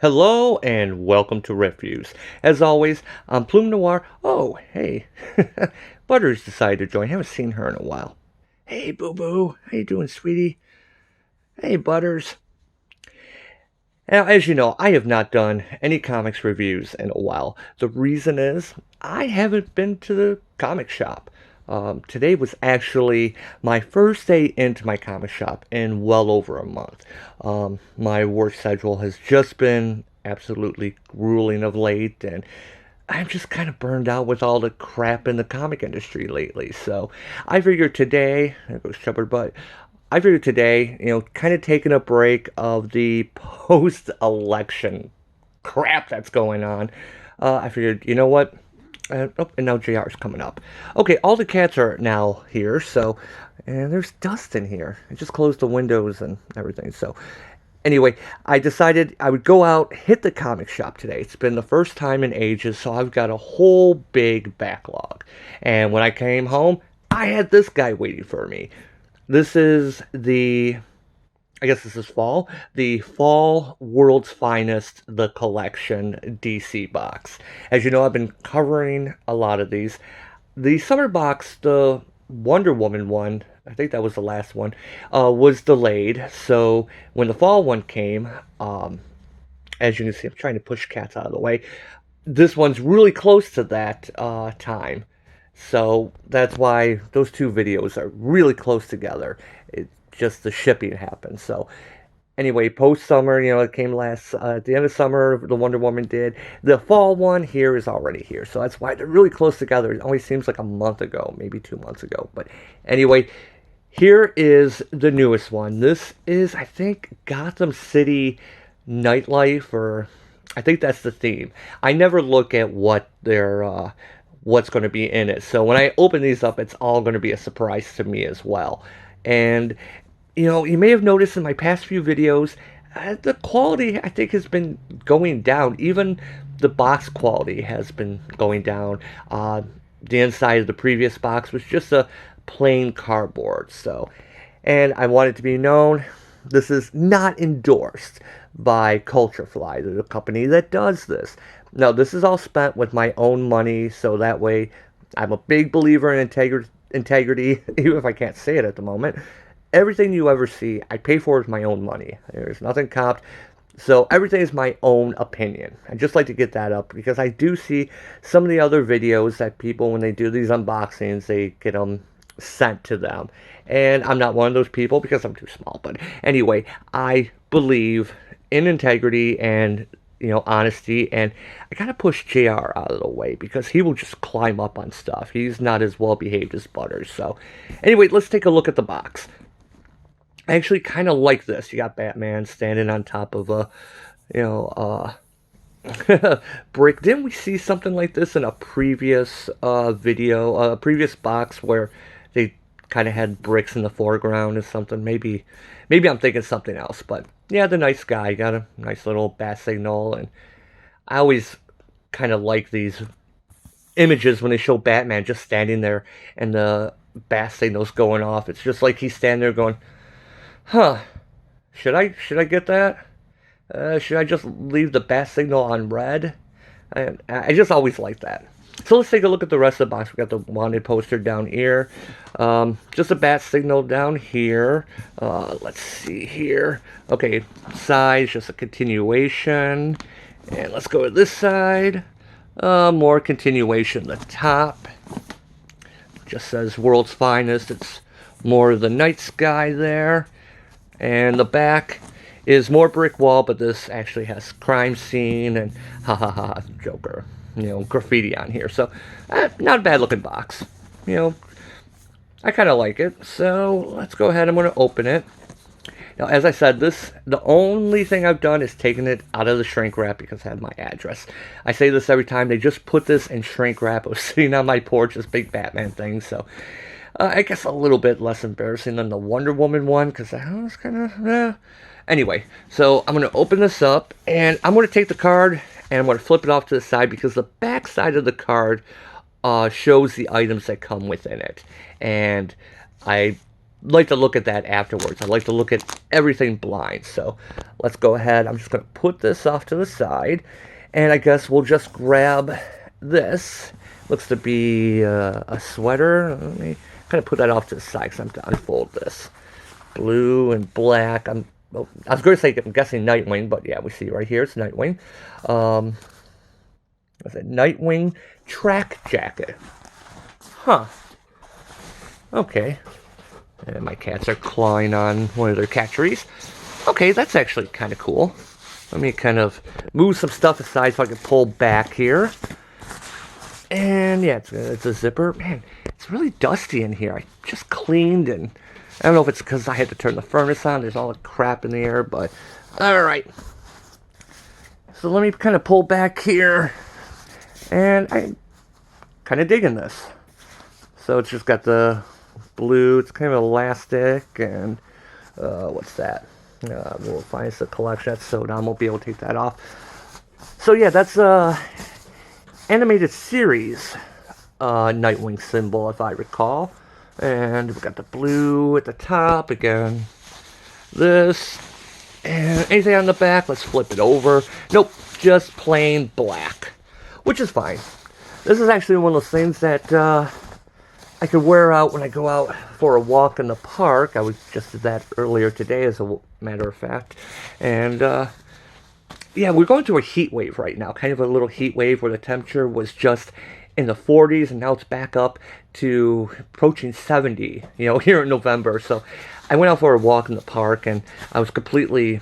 Hello and welcome to Reviews. As always, I'm Plume Noir. Oh, hey, Butters decided to join. Haven't seen her in a while. Hey, Boo Boo, how you doing, sweetie? Hey, Butters. Now, as you know, I have not done any comics reviews in a while. The reason is I haven't been to the comic shop. Today was actually my first day into my comic shop in well over a month. My work schedule has just been absolutely grueling of late, and I'm just kind of burned out with all the crap in the comic industry lately. So I figured today, there goes Shepherd Butt. I figured today, kind of taking a break of the post-election crap that's going on. I figured, you know what? And now JR's coming up. Okay, all the cats are now here, so, and there's dust in here. I just closed the windows and everything, so. Anyway, I decided I would go out, hit the comic shop today. It's been the first time in ages, so I've got a whole big backlog. And when I came home, I had this guy waiting for me. This is I guess this is fall, the Fall World's Finest, the Collection DC box. As you know, I've been covering a lot of these. The summer box, the Wonder Woman one, I think that was the last one, was delayed. So when the fall one came, as you can see, I'm trying to push cats out of the way. This one's really close to that time. So that's why those two videos are really close together. It's just the shipping happened. So anyway, post-summer, it came last, at the end of summer, the Wonder Woman did. The fall one here is already here. So that's why they're really close together. It only seems like a month ago, maybe 2 months ago. But anyway, here is the newest one. This is, I think, Gotham City Nightlife, or I think that's the theme. I never look at what their what's going to be in it. So when I open these up, it's all going to be a surprise to me as well. And, you may have noticed in my past few videos, the quality, I think, has been going down. Even the box quality has been going down. The inside of the previous box was just a plain cardboard. So, and I want it to be known, this is not endorsed by Culturefly, the company that does this. No, this is all spent with my own money, so that way I'm a big believer in integrity, even if I can't say it at the moment. Everything you ever see, I pay for with my own money. There's nothing comped. So everything is my own opinion. I just like to get that up because I do see some of the other videos that people, when they do these unboxings, they get them sent to them. And I'm not one of those people because I'm too small. But anyway, I believe in integrity and honesty, and I gotta push JR out of the way because he will just climb up on stuff. He's not as well behaved as Butters. So anyway, let's take a look at the box. I actually kind of like this. You got Batman standing on top of a brick. Didn't we see something like this in a previous video, a previous box where they kind of had bricks in the foreground or something? Maybe I'm thinking something else, but yeah, the nice guy got a nice little bat signal, and I always kind of like these images when they show Batman just standing there and the bat signal's going off. It's just like he's standing there going, huh, should I get that? Should I just leave the bat signal on red? And I just always like that. So let's take a look at the rest of the box. We got the wanted poster down here. Just a bat signal down here. Let's see here. Okay, size, just a continuation. And let's go to this side. More continuation. The top just says World's Finest. It's more of the night sky there. And the back is more brick wall, but this actually has crime scene and Joker, graffiti on here. So, not a bad looking box. I kind of like it. So, let's go ahead. I'm going to open it. Now, as I said, the only thing I've done is taken it out of the shrink wrap because it had my address. I say this every time. They just put this in shrink wrap. It was sitting on my porch, this big Batman thing. So, I guess a little bit less embarrassing than the Wonder Woman one because that was kind of, Anyway, so I'm going to open this up, and I'm going to take the card, and I'm going to flip it off to the side because the back side of the card shows the items that come within it. And I like to look at that afterwards. I like to look at everything blind. So let's go ahead. I'm just going to put this off to the side. And I guess we'll just grab this. Looks to be a sweater. Let me kind of put that off to the side because I'm to unfold this. Blue and black. I was going to say, I'm guessing Nightwing, but yeah, we see right here it's Nightwing. What's it? Nightwing track jacket. Huh. Okay. And my cats are clawing on one of their cat trees. Okay, that's actually kind of cool. Let me kind of move some stuff aside so I can pull back here. And yeah, it's a zipper. Man, it's really dusty in here. I just cleaned, and I don't know if it's because I had to turn the furnace on. There's all the crap in the air, but alright. So let me kind of pull back here. And I'm kind of digging this. So it's just got the blue, it's kind of elastic, and what's that? We'll find the collection. That's sewed on. Won't be able to take that off. So yeah, that's animated series Nightwing symbol, if I recall. And we've got the blue at the top again. This and anything on the back. Let's flip it over. Nope, just plain black, which is fine. This is actually one of those things that I could wear out when I go out for a walk in the park. I just did that earlier today, as a matter of fact. And yeah, we're going through a heat wave right now, kind of a little heat wave where the temperature was just in the 40s, and now it's back up to approaching 70, here in November. So I went out for a walk in the park, and I was completely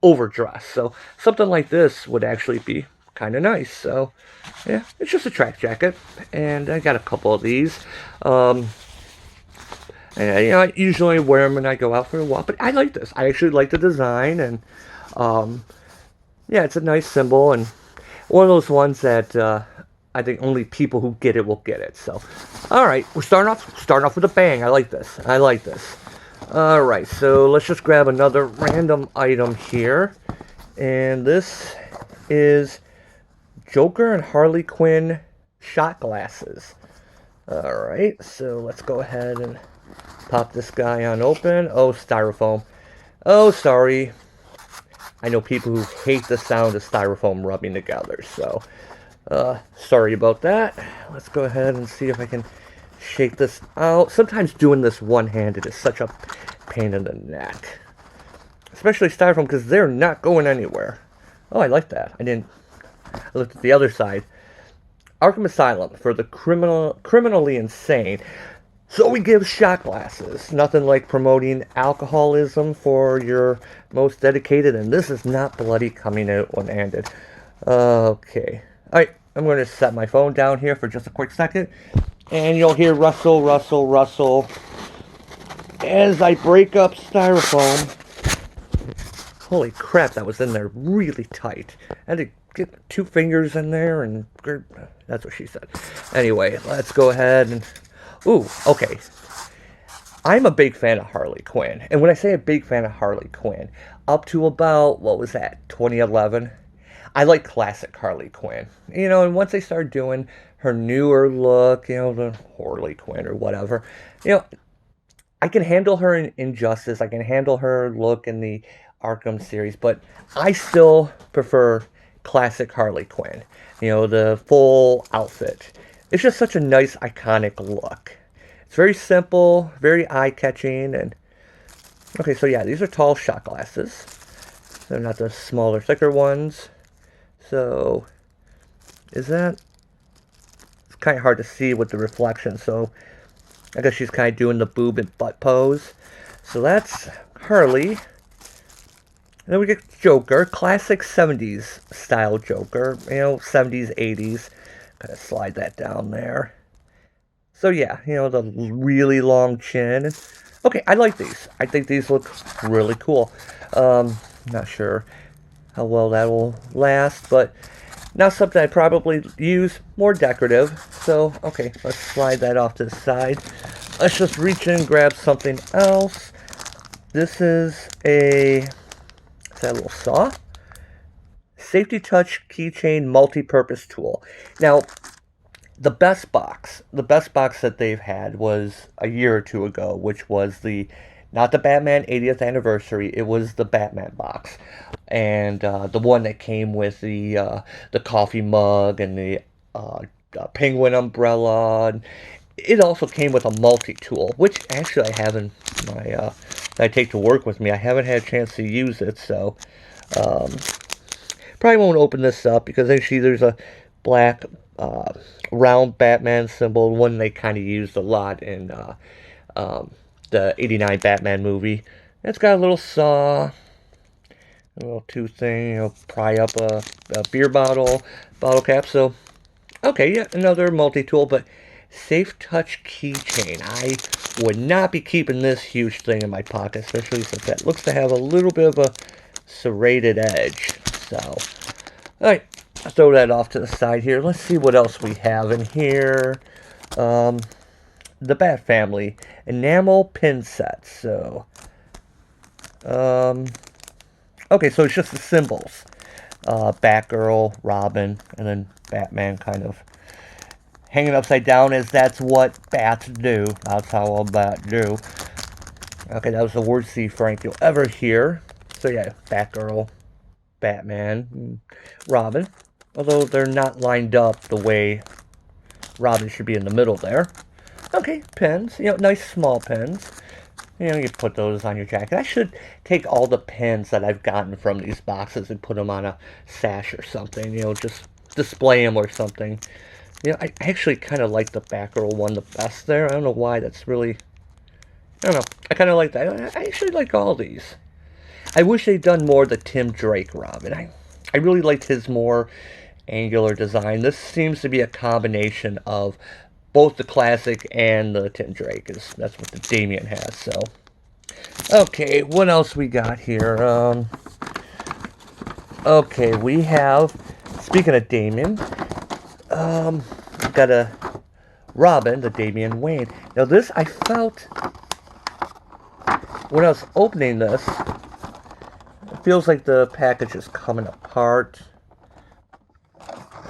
overdressed. So something like this would actually be kind of nice. So yeah, it's just a track jacket, and I got a couple of these. And I usually wear them when I go out for a walk, but I like this. I actually like the design, and yeah, it's a nice symbol, and one of those ones that I think only people who get it will get it. So all right, we're starting off with a bang. I like this. All right, so let's just grab another random item here, and this is Joker and Harley Quinn shot glasses. Alright, so let's go ahead and pop this guy on open. Oh, styrofoam. Oh, sorry. I know people who hate the sound of styrofoam rubbing together, so sorry about that. Let's go ahead and see if I can shake this out. Sometimes doing this one-handed is such a pain in the neck. Especially styrofoam, because they're not going anywhere. Oh, I like that. I looked at the other side. Arkham Asylum for the criminally insane. So we give shot glasses. Nothing like promoting alcoholism for your most dedicated, and this is not bloody coming out one-handed. Okay. Alright, I'm going to set my phone down here for just a quick second, and you'll hear rustle, rustle, rustle as I break up styrofoam. Holy crap, that was in there really tight. I had to get 2 fingers in there, and that's what she said. Anyway, let's go ahead and... Ooh, okay. I'm a big fan of Harley Quinn. And when I say a big fan of Harley Quinn, up to about, what was that, 2011? I like classic Harley Quinn. And once they started doing her newer look, the Harley Quinn or whatever, I can handle her in Injustice. I can handle her look in the Arkham series, but I still prefer classic Harley Quinn. The full outfit. It's just such a nice, iconic look. It's very simple, very eye-catching, and... Okay, so yeah, these are tall shot glasses. They're not the smaller, thicker ones. So, is that... It's kind of hard to see with the reflection, so... I guess she's kind of doing the boob and butt pose. So that's Harley. And then we get Joker, classic 70s style Joker. 70s, 80s. Kind of slide that down there. So yeah, the really long chin. Okay, I like these. I think these look really cool. Not sure how well that will last, but not something I'd probably use. More decorative. So, okay, let's slide that off to the side. Let's just reach in and grab something else. This is is that a little saw? Safety Touch Keychain Multi-Purpose Tool. Now, the best box that they've had was a year or two ago, which was not the Batman 80th anniversary. It was the Batman box, and the one that came with the coffee mug and the penguin umbrella. It also came with a multi-tool, which actually I have in my that I take to work with me. I haven't had a chance to use it, so um, probably won't open this up because actually there's a black uh, round Batman symbol, one they kind of used a lot in um, the '89 Batman movie. It's got a little saw, a little tooth thing, pry up a beer bottle cap. So, okay, yeah, another multi-tool, but safe touch keychain. I would not be keeping this huge thing in my pocket, especially since that looks to have a little bit of a serrated edge. So, alright, I'll throw that off to the side here. Let's see what else we have in here. Um, the Bat Family Enamel Pin set. So, um, okay, so it's just the symbols. Batgirl, Robin, and then Batman kind of hanging upside down, as that's what bats do. That's how a bat do. Okay, that was the worst C Frank you'll ever hear. So yeah, Batgirl, Batman, Robin. Although they're not lined up the way Robin should be in the middle there. Okay, pens. Nice small pens. You put those on your jacket. I should take all the pens that I've gotten from these boxes and put them on a sash or something. Just display them or something. I actually kind of like the Batgirl one the best there. I don't know why. That's really... I don't know. I kind of like that. I actually like all these. I wish they'd done more of the Tim Drake Robin. I really liked his more angular design. This seems to be a combination of both the classic and the Tim Drake. That's what the Damian has. So, okay, what else we got here? Okay, we have, speaking of Damian, we've got a Robin, the Damian Wayne. Now this, I felt, when I was opening this, it feels like the package is coming apart.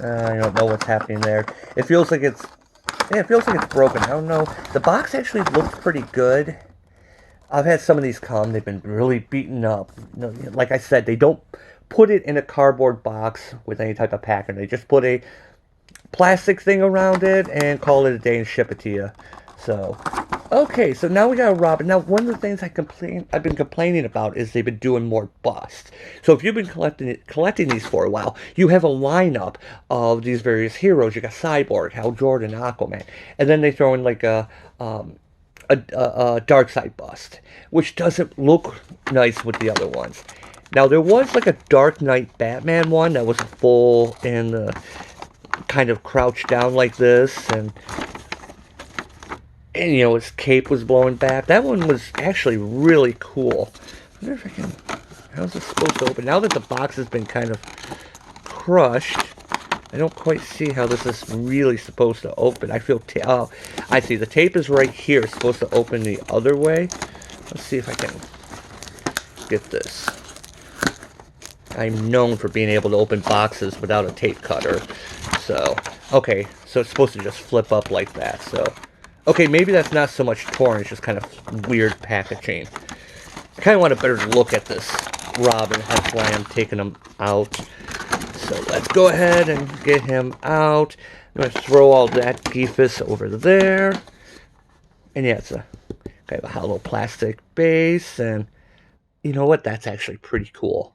I don't know what's happening there. It feels like it's broken. I don't know. The box actually looks pretty good. I've had some of these come. They've been really beaten up. Like I said, they don't put it in a cardboard box with any type of packaging. They just put a plastic thing around it and call it a day and ship it to you. So, okay, so now we got a Robin. Now, one of the things I've been complaining about is they've been doing more busts. So if you've been collecting these for a while, you have a lineup of these various heroes. You got Cyborg, Hal Jordan, Aquaman, and then they throw in like a Darkseid bust, which doesn't look nice with the other ones. Now there was like a Dark Knight Batman one that was full and kind of crouched down like this, and his cape was blowing back. That one was actually really cool. I wonder if I can... How's this supposed to open? Now that the box has been kind of crushed, I don't quite see how this is really supposed to open. I feel... Oh, I see. The tape is right here. It's supposed to open the other way. Let's see if I can get this. I'm known for being able to open boxes without a tape cutter. So, okay. So it's supposed to just flip up like that. So... Okay, maybe that's not so much torn, it's just kind of weird packaging. I kind of want a better look at this Robin, that's why I'm taking him out. So let's go ahead and get him out. I'm going to throw all that geefus over there. And yeah, it's kind of a hollow plastic base, and you know what, that's actually pretty cool.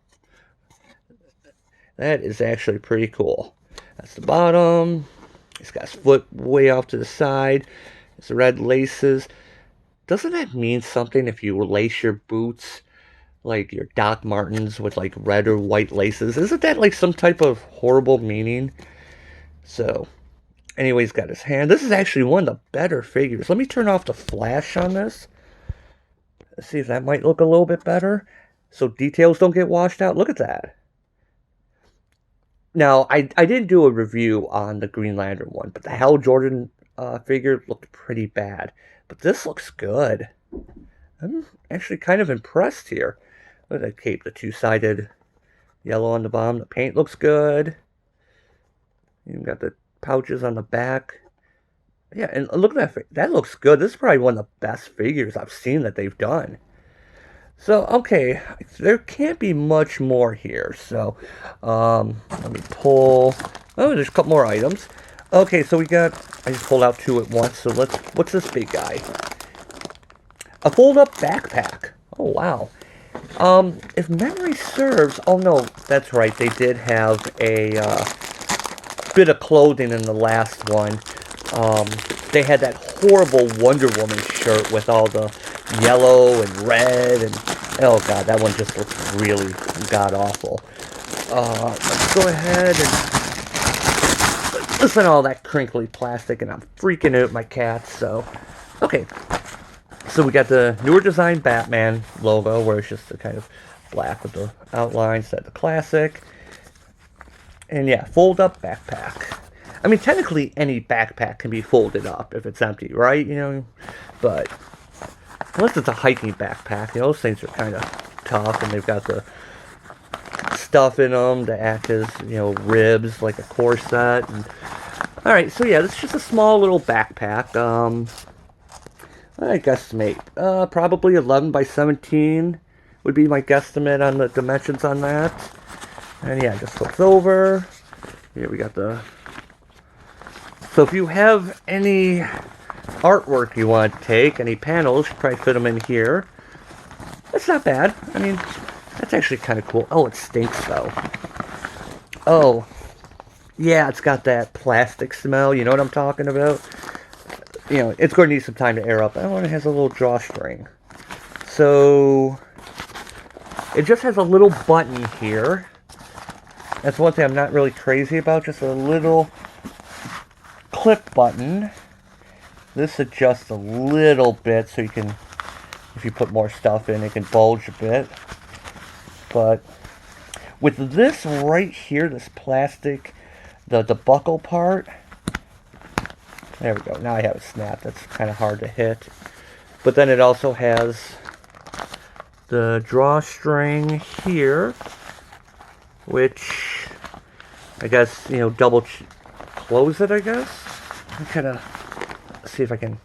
That is actually pretty cool. That's the bottom. He's got his foot way off to the side. It's red laces. Doesn't that mean something if you lace your boots, like your Doc Martens, with like red or white laces? Isn't that like some type of horrible meaning? So, anyway, he's got his hand. This is actually one of the better figures. Let me turn off the flash on this. Let's see if that might look a little bit better. So details don't get washed out. Look at that. Now, I didn't do a review on the Green Lantern one, but the Hal Jordan figure looked pretty bad. But this looks good. I'm actually kind of impressed here. Look at that cape, the two-sided yellow on the bottom. The paint looks good. You've got the pouches on the back. Yeah, and look at that. That looks good. This is probably one of the best figures I've seen that they've done. So, okay, there can't be much more here. So, let me pull. Oh, there's a couple more items. Okay, so we got. I just pulled out two at once. So let's. What's this big guy? A fold-up backpack. Oh wow. If memory serves. Oh no, that's right. They did have a bit of clothing in the last one. They had that horrible Wonder Woman shirt with all the yellow and red and oh god, that one just looks really god awful. Let's go ahead and listen to all that crinkly plastic, and I'm freaking out my cats. So, okay, so we got the newer design Batman logo, where it's just the kind of black with the outlines, that the classic, and yeah, fold up backpack. I mean, technically, any backpack can be folded up if it's empty, right? You know, but unless it's a hiking backpack, you know, those things are kind of tough, and they've got the stuff in them to act as, you know, ribs, like a corset. And, all right, so yeah, this is just a small little backpack. I guesstimate, probably 11 by 17 would be my guesstimate on the dimensions on that. And yeah, just flips over. Here we got the. So if you have any artwork you want to take, any panels, you probably fit them in here. That's not bad. I mean, that's actually kind of cool. Oh, it stinks though. Oh, yeah, it's got that plastic smell. You know what I'm talking about? You know, it's going to need some time to air up. That one has a little drawstring. So, it just has a little button here. That's one thing I'm not really crazy about. Just a little clip button. This adjusts a little bit so you can, if you put more stuff in, it can bulge a bit. But with this right here, this plastic, the buckle part, there we go. Now I have a snap. That's kind of hard to hit. But then it also has the drawstring here, which I guess, you know, double close it, I guess. I'm kind of see if I can.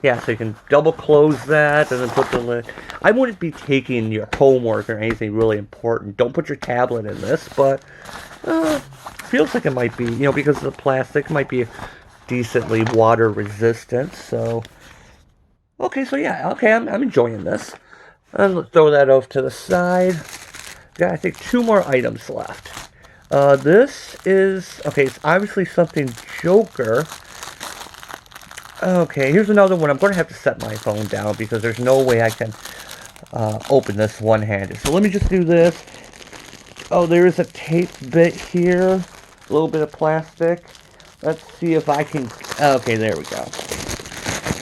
Yeah, so you can double close that and then put the lid. I wouldn't be taking your homework or anything really important. Don't put your tablet in this, but feels like it might be, you know, because the plastic might be decently water resistant. So, okay, so yeah, okay, I'm enjoying this. And let's throw that off to the side. Got, I think, two more items left. This is, okay, it's obviously something Joker. Okay, here's another one. I'm going to have to set my phone down because there's no way I can open this one-handed. So let me just do this. Oh, there is a tape bit here. A little bit of plastic. Let's see if I can... Okay, there we go.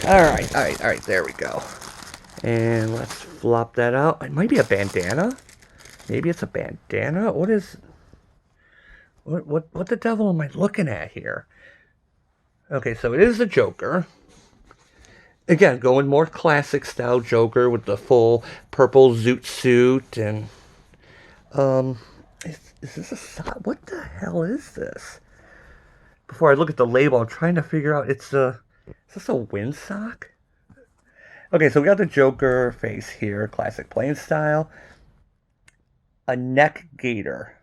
Alright, there we go. And let's flop that out. It might be a bandana. Maybe it's a bandana. What is... What the devil am I looking at here? Okay, so it is a Joker. Again, going more classic style Joker with the full purple zoot suit and is this a sock? What the hell is this? Before I look at the label, I'm trying to figure out is this a windsock? Okay, so we got the Joker face here, classic plain style. A neck gaiter.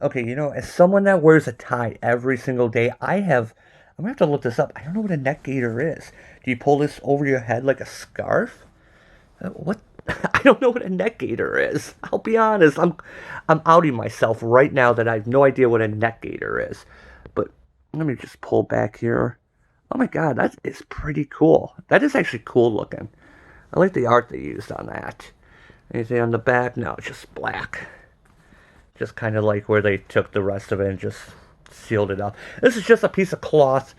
Okay, you know, as someone that wears a tie every single day, I'm gonna have to look this up. I don't know what a neck gaiter is. Do you pull this over your head like a scarf? What? I don't know what a neck gaiter is. I'll be honest. I'm outing myself right now that I have no idea what a neck gaiter is. But let me just pull back here. Oh my god, that is pretty cool. That is actually cool looking. I like the art they used on that. Anything on the back? No, it's just black. Just kind of like where they took the rest of it and just sealed it up. This is just a piece of cloth.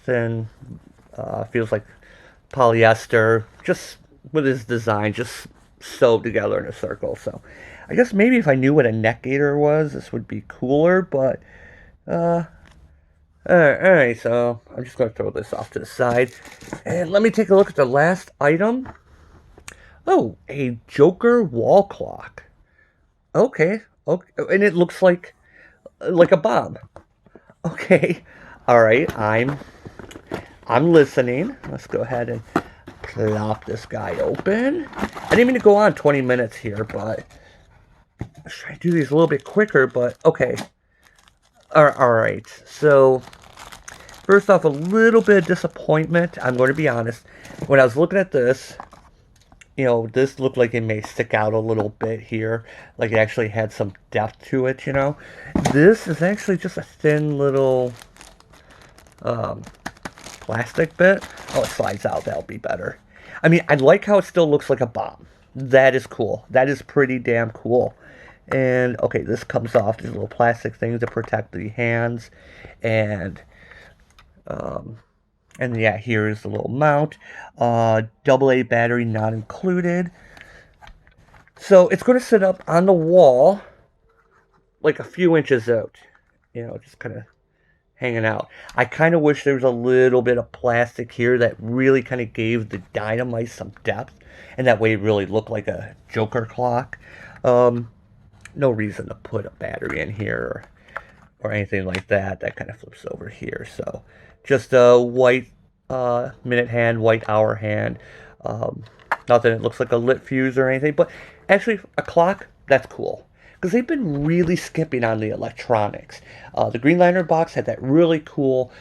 Thin. Feels like polyester. Just with this design, just sewed together in a circle. So I guess maybe if I knew what a neck gaiter was, this would be cooler. But, alright, so I'm just going to throw this off to the side. And let me take a look at the last item. Oh, a Joker wall clock. Okay, and it looks like a bomb. Okay. All right. I'm listening. Let's go ahead and plop this guy open. I didn't mean to go on 20 minutes here, but let's try to do these a little bit quicker, but okay. All right. So, first off, a little bit of disappointment. I'm going to be honest. When I was looking at this, this looked like it may stick out a little bit here. Like it actually had some depth to it, This is actually just a thin little um, plastic bit. Oh, it slides out. That'll be better. I mean, I like how it still looks like a bomb. That is cool. That is pretty damn cool. And, okay, this comes off. These little plastic things to protect the hands. And, um, yeah, here is the little mount. AA battery not included. So, it's going to sit up on the wall like a few inches out. Just kind of hanging out. I kind of wish there was a little bit of plastic here that really kind of gave the dynamite some depth, and that way it really looked like a Joker clock. No reason to put a battery in here or anything like that. That kind of flips over here. So just a white minute hand, white hour hand. Not that it looks like a lit fuse or anything, but actually a clock, that's cool. Because they've been really skipping on the electronics. The Green Lantern box had that really cool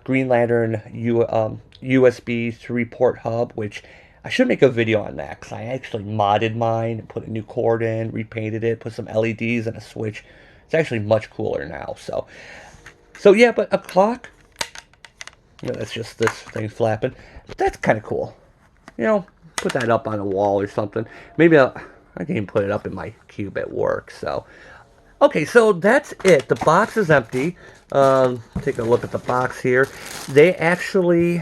Green Lantern USB 3-port hub, which I should make a video on that, because I actually modded mine, put a new cord in, repainted it, put some LEDs and a switch. It's actually much cooler now. So yeah, but a clock, that's just this thing flapping. That's kind of cool. Put that up on a wall or something. Maybe I can even put it up in my cube at work. So, okay, so that's it. The box is empty. Take a look at the box here. They actually,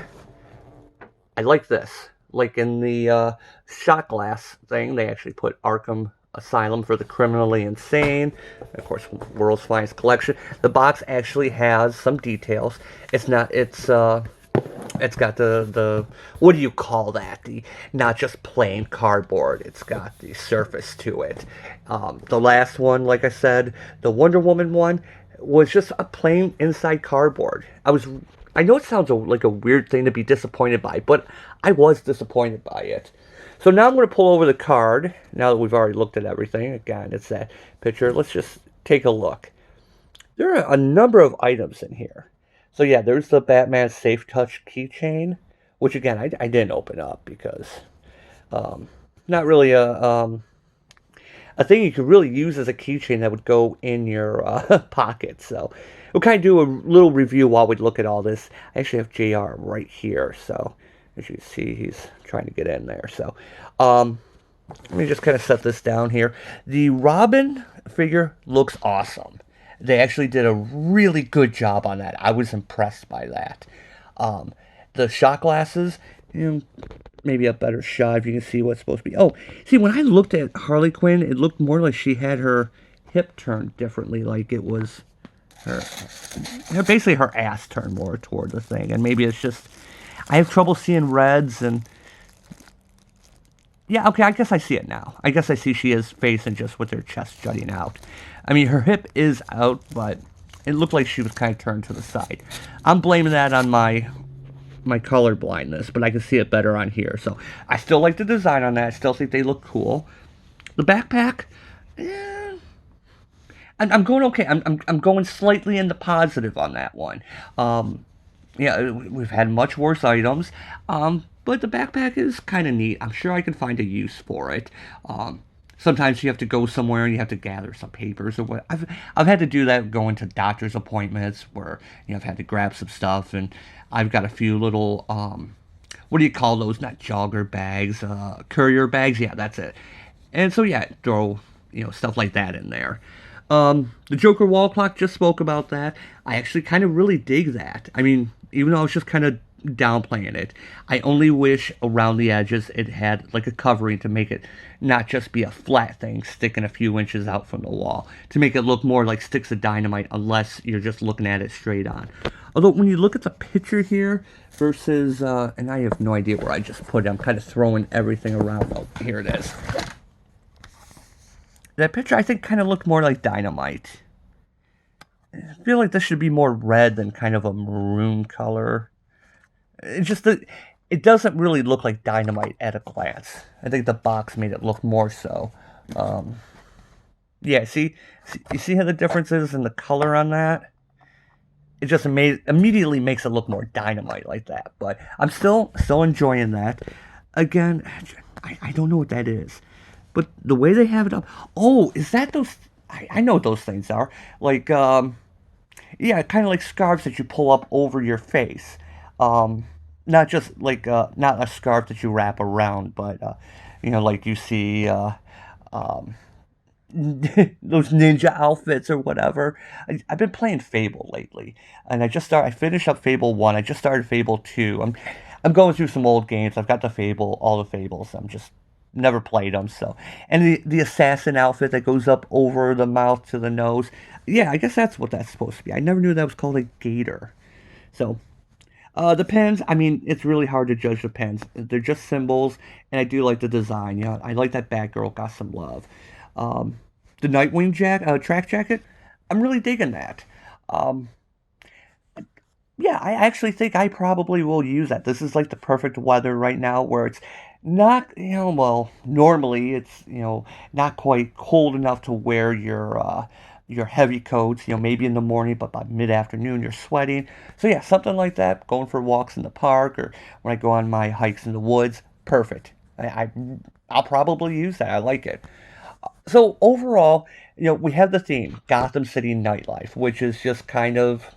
I like this. Like in the shot glass thing, they actually put Arkham Asylum for the criminally insane. Of course, World's Finest Collection. The box actually has some details. It's got the what do you call that? The not just plain cardboard. It's got the surface to it. The last one, like I said, the Wonder Woman one was just a plain inside cardboard. I know it sounds like a weird thing to be disappointed by, but I was disappointed by it. So now I'm going to pull over the card. Now that we've already looked at everything, again, it's that picture. Let's just take a look. There are a number of items in here. So yeah, there's the Batman Safe Touch keychain, which again, I didn't open up because not really a thing you could really use as a keychain that would go in your pocket. So we'll kind of do a little review while we look at all this. I actually have JR right here, so as you can see, he's trying to get in there. So let me just kind of set this down here. The Robin figure looks awesome. They actually did a really good job on that. I was impressed by that. The shot glasses, maybe a better shot if you can see what's supposed to be. Oh, see, when I looked at Harley Quinn, it looked more like she had her hip turned differently, like it was basically her ass turned more toward the thing. And maybe it's just, I have trouble seeing reds and, yeah, okay, I guess I see it now. I guess I see she is facing just with her chest jutting out. I mean, her hip is out, but it looked like she was kind of turned to the side. I'm blaming that on my color blindness, but I can see it better on here. So I still like the design on that. I still think they look cool. The backpack, I'm going okay. I'm going slightly in the positive on that one. Yeah, we've had much worse items. But the backpack is kind of neat. I'm sure I can find a use for it. Sometimes you have to go somewhere and you have to gather some papers or what. I've had to do that going to doctor's appointments where I've had to grab some stuff, and I've got a few little what do you call those? Not jogger bags, courier bags. Yeah, that's it. And so yeah, throw stuff like that in there. The Joker wall clock, just spoke about that. I actually kind of really dig that. I mean, even though I was just kind of downplaying it, I only wish around the edges it had like a covering to make it not just be a flat thing sticking a few inches out from the wall, to make it look more like sticks of dynamite, unless you're just looking at it straight on. Although when you look at the picture here versus, and I have no idea where I just put it, I'm kind of throwing everything around. Oh, here it is. That picture, I think, kind of looked more like dynamite. I feel like this should be more red than kind of a maroon color. It's just that it doesn't really look like Dynamite at a glance. I think the box made it look more so. Um, yeah, you see how the difference is in the color on that? It just immediately makes it look more Dynamite like that. But I'm still enjoying that. Again, I don't know what that is, but the way they have it up. Oh, is that those? I know what those things are like. Yeah, kind of like scarves that you pull up over your face. Um, Not just like not a scarf that you wrap around, but like you see um, those ninja outfits or whatever. I've been playing Fable lately, and I finished up Fable 1. I just started Fable 2. I'm going through some old games. I've got all the Fables. I'm just never played them, so. And the assassin outfit that goes up over the mouth to the nose. Yeah, I guess that's what that's supposed to be. I never knew that was called a gator. So, the pins, I mean, it's really hard to judge the pins. They're just symbols, and I do like the design. I like that Batgirl got some love. Um, the track jacket, I'm really digging that. Um, yeah, I actually think I probably will use that. This is like the perfect weather right now where it's not, well, normally it's, not quite cold enough to wear your heavy coats, maybe in the morning, but by mid-afternoon you're sweating. So yeah, something like that, going for walks in the park or when I go on my hikes in the woods, perfect. I'll probably use that. I like it. So overall, we have the theme, Gotham City Nightlife, which is just kind of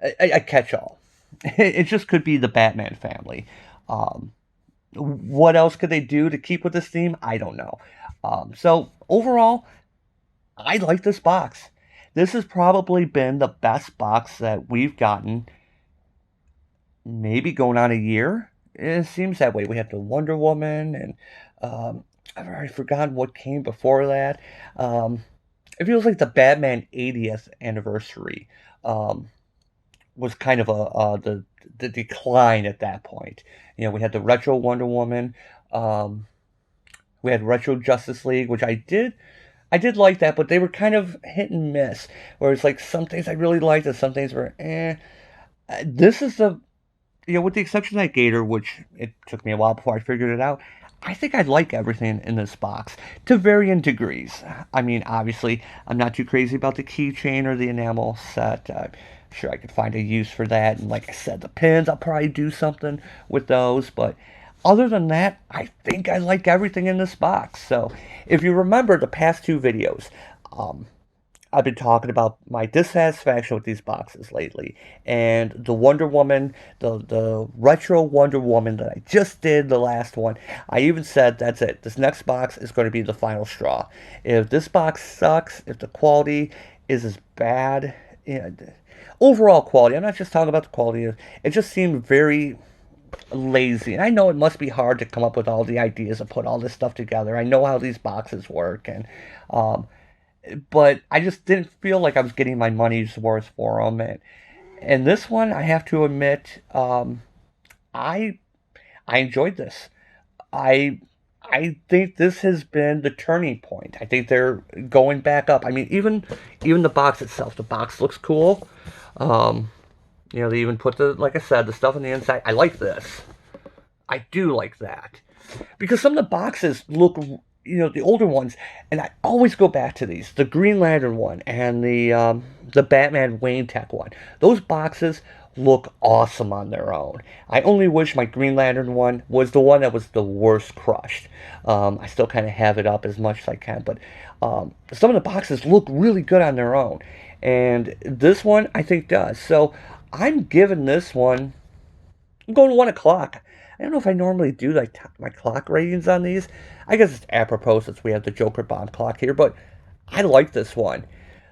a catch-all. It just could be the Batman family. Um, what else could they do to keep with this theme? I don't know. So overall, I like this box. This has probably been the best box that we've gotten, maybe going on a year. It seems that way. We have the Wonder Woman, and I've already forgotten what came before that. Um, it feels like the Batman 80th anniversary. Um, was kind of the decline at that point. We had the retro Wonder Woman. Um, we had retro Justice League, which I did like that, but they were kind of hit and miss. Whereas like some things I really liked, and some things were eh. This is with the exception of that Gator, which it took me a while before I figured it out. I think I like everything in this box to varying degrees. I mean, obviously, I'm not too crazy about the keychain or the enamel set. I'm sure I could find a use for that. And like I said, the pins, I'll probably do something with those. But other than that, I think I like everything in this box. So if you remember the past two videos, um, I've been talking about my dissatisfaction with these boxes lately, and the Wonder Woman, the retro Wonder Woman that I just did, the last one. I even said that's it. This next box is going to be the final straw. If this box sucks, if the quality is as bad, overall quality. I'm not just talking about the quality. It just seemed very lazy. And I know it must be hard to come up with all the ideas and put all this stuff together. I know how these boxes work, and um, but I just didn't feel like I was getting my money's worth for them. And this one, I have to admit, I I enjoyed this. I I think this has been the turning point. I think they're going back up. I mean, even the box itself, the box looks cool. Um, they even put like I said, the stuff on the inside. I like this. I do like that because some of the boxes look, the older ones, and I always go back to these: the Green Lantern one and the Batman Wayne Tech one. Those boxes look awesome on their own. I only wish my Green Lantern one was the one that was the worst crushed. I still kind of have it up as much as I can, but some of the boxes look really good on their own, and this one I think does. So I'm giving this one. I'm going 1 o'clock. I don't know if I normally do like my clock ratings on these. I guess it's apropos since we have the Joker Bomb clock here, but I like this one.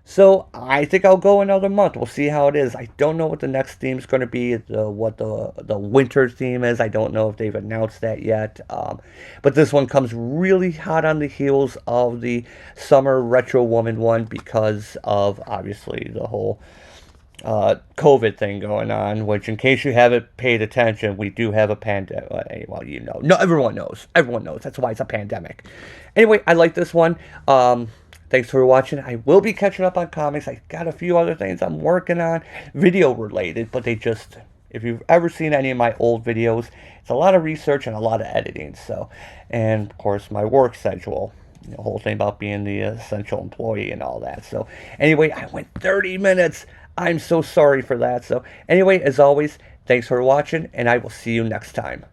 So I think I'll go another month. We'll see how it is. I don't know what the next theme is going to be. What the winter theme is. I don't know if they've announced that yet. But this one comes really hot on the heels of the summer Retro Woman one because of obviously the whole COVID thing going on, which, in case you haven't paid attention, we do have a pandemic. Well, no, everyone knows. Everyone knows. That's why it's a pandemic. Anyway, I like this one. Thanks for watching. I will be catching up on comics. I got a few other things I'm working on, video related, but they just, if you've ever seen any of my old videos, it's a lot of research and a lot of editing. So, and of course, my work schedule, the whole thing about being the essential employee and all that. So, anyway, I went 30 minutes. I'm so sorry for that. So, anyway, as always, thanks for watching, and I will see you next time.